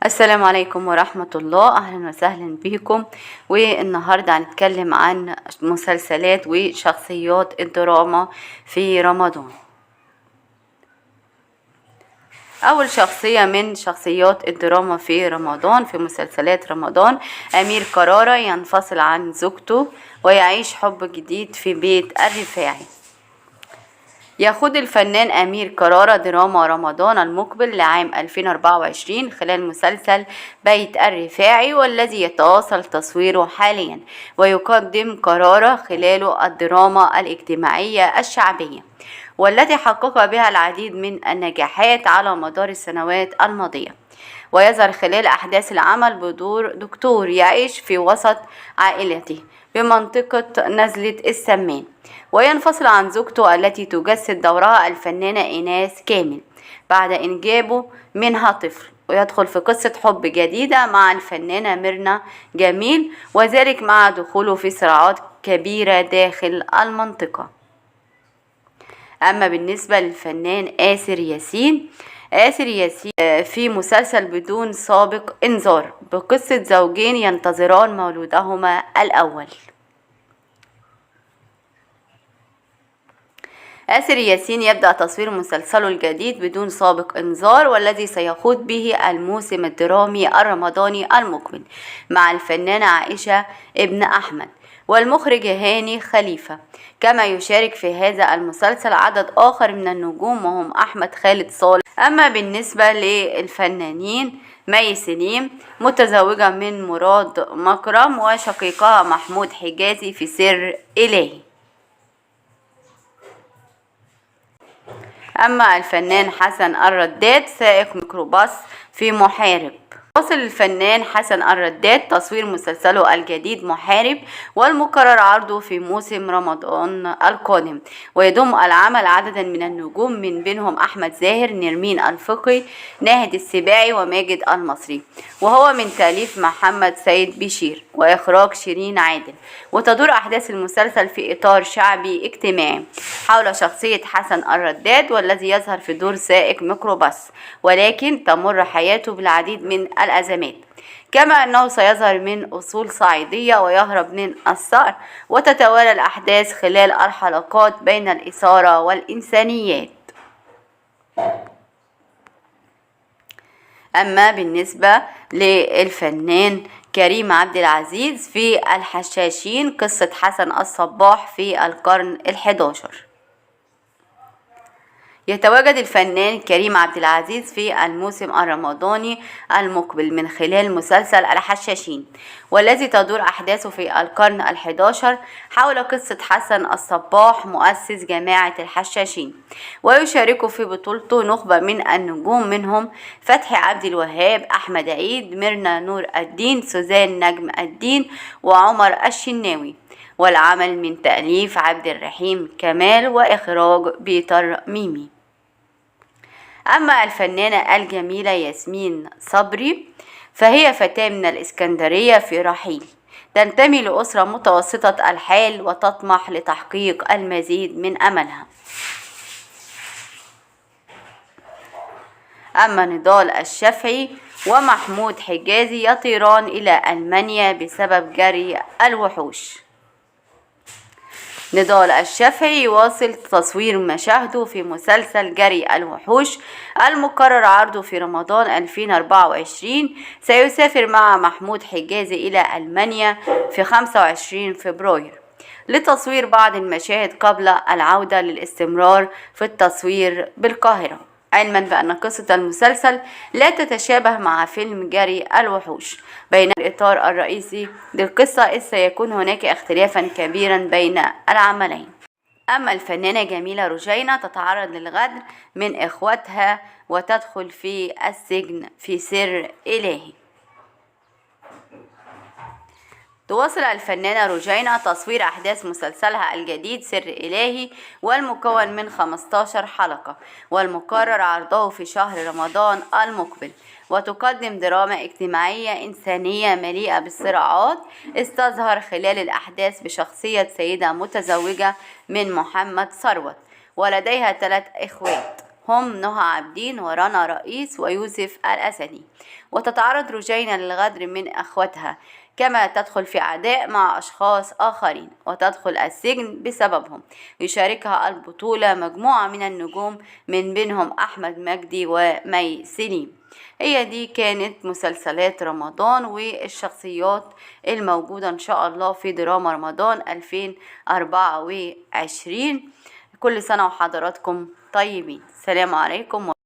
السلام عليكم ورحمة الله، أهلا وسهلا بكم. والنهاردة هنتكلم عن مسلسلات وشخصيات الدراما في رمضان. أول شخصية من شخصيات الدراما في رمضان في مسلسلات رمضان أمير كرارة، ينفصل عن زوجته ويعيش حب جديد في بيت الرفاعي. يخوض الفنان أمير كرارة دراما رمضان المقبل لعام 2024 خلال مسلسل بيت الرفاعي، والذي يتواصل تصويره حاليا، ويقدم كرارة خلاله الدراما الاجتماعية الشعبية، والتي حقق بها العديد من النجاحات على مدار السنوات الماضية. ويظهر خلال أحداث العمل بدور دكتور يعيش في وسط عائلته بمنطقة نزلة السمان، وينفصل عن زوجته التي تجسد دورها الفنانة إيناس كامل بعد إنجابه منها طفل، ويدخل في قصة حب جديدة مع الفنانة ميرنا جميل، وذلك مع دخوله في صراعات كبيرة داخل المنطقة. أما بالنسبة للفنان آسر ياسين في مسلسل بدون سابق إنذار بقصة زوجين ينتظران مولودهما الأول. آسر ياسين يبدأ تصوير مسلسله الجديد بدون سابق إنذار، والذي سيخوض به الموسم الدرامي الرمضاني المقبل مع الفنانة عائشة ابن أحمد والمخرج هاني خليفة. كما يشارك في هذا المسلسل عدد آخر من النجوم وهم أحمد خالد صالح. أما بالنسبة للفنانين، مي سليم متزوجة من مراد مكرم وشقيقها محمود حجازي في سر إلهي. أما الفنان حسن الرداد سائق ميكروباص في محارب. واصل الفنان حسن الرداد تصوير مسلسله الجديد محارب، والمقرر عرضه في موسم رمضان القادم، ويضم العمل عددا من النجوم من بينهم أحمد زاهر، نرمين الفقي، ناهد السباعي وماجد المصري، وهو من تأليف محمد سيد بشير وإخراج شيرين عادل. وتدور أحداث المسلسل في إطار شعبي اجتماعي حول شخصية حسن الرداد، والذي يظهر في دور سائق ميكروباص، ولكن تمر حياته بالعديد من الأزمات، كما أنه سيظهر من أصول صعيدية ويهرب من الثأر، وتتوالى الأحداث خلال الحلقات بين الإثارة والإنسانيات. أما بالنسبة للفنان كريم عبد العزيز في الحشاشين قصة حسن الصباح في القرن ال11. يتواجد الفنان كريم عبد العزيز في الموسم الرمضاني المقبل من خلال مسلسل الحشاشين، والذي تدور أحداثه في القرن ال11 حول قصة حسن الصباح مؤسس جماعة الحشاشين، ويشارك في بطولته نخبة من النجوم منهم فتحي عبد الوهاب، أحمد عيد، ميرنا نور الدين، سوزان نجم الدين، وعمر الشناوي. والعمل من تأليف عبد الرحيم كمال وإخراج بيتر ميمي. أما الفنانة الجميلة ياسمين صبري فهي فتاة من الإسكندرية في رحيل، تنتمي لأسرة متوسطة الحال وتطمح لتحقيق المزيد من أملها. أما نضال الشافعي ومحمود حجازي يطيران إلى ألمانيا بسبب جري الوحوش. نضال الشافعي يواصل تصوير مشاهده في مسلسل جري الوحوش المقرر عرضه في رمضان 2024. سيسافر مع محمود حجازي إلى ألمانيا في 25 فبراير لتصوير بعض المشاهد قبل العودة للاستمرار في التصوير بالقاهرة، علما بأن قصة المسلسل لا تتشابه مع فيلم جري الوحوش. بين الإطار الرئيسي للقصة إذ سيكون هناك اختلافا كبيرا بين العملين. أما الفنانة جميلة رجينة تتعرض للغدر من إخواتها وتدخل في السجن في سر إلهي. تواصل الفنانة رجينة تصوير أحداث مسلسلها الجديد سر إلهي، والمكون من 15 حلقة، والمقرر عرضه في شهر رمضان المقبل. وتقدم دراما اجتماعية إنسانية مليئة بالصراعات، استظهر خلال الأحداث بشخصية سيدة متزوجة من محمد ثروت ولديها 3 إخوات، هم نهى عابدين ورنا رئيس ويوسف الأسدي. وتتعرض رجينا للغدر من أخوتها، كما تدخل في عداء مع أشخاص آخرين وتدخل السجن بسببهم. يشاركها البطولة مجموعة من النجوم من بينهم أحمد مجدي ومي سليم. هي دي كانت مسلسلات رمضان والشخصيات الموجودة إن شاء الله في دراما رمضان 2024. كل سنة وحضراتكم طيبين. السلام عليكم.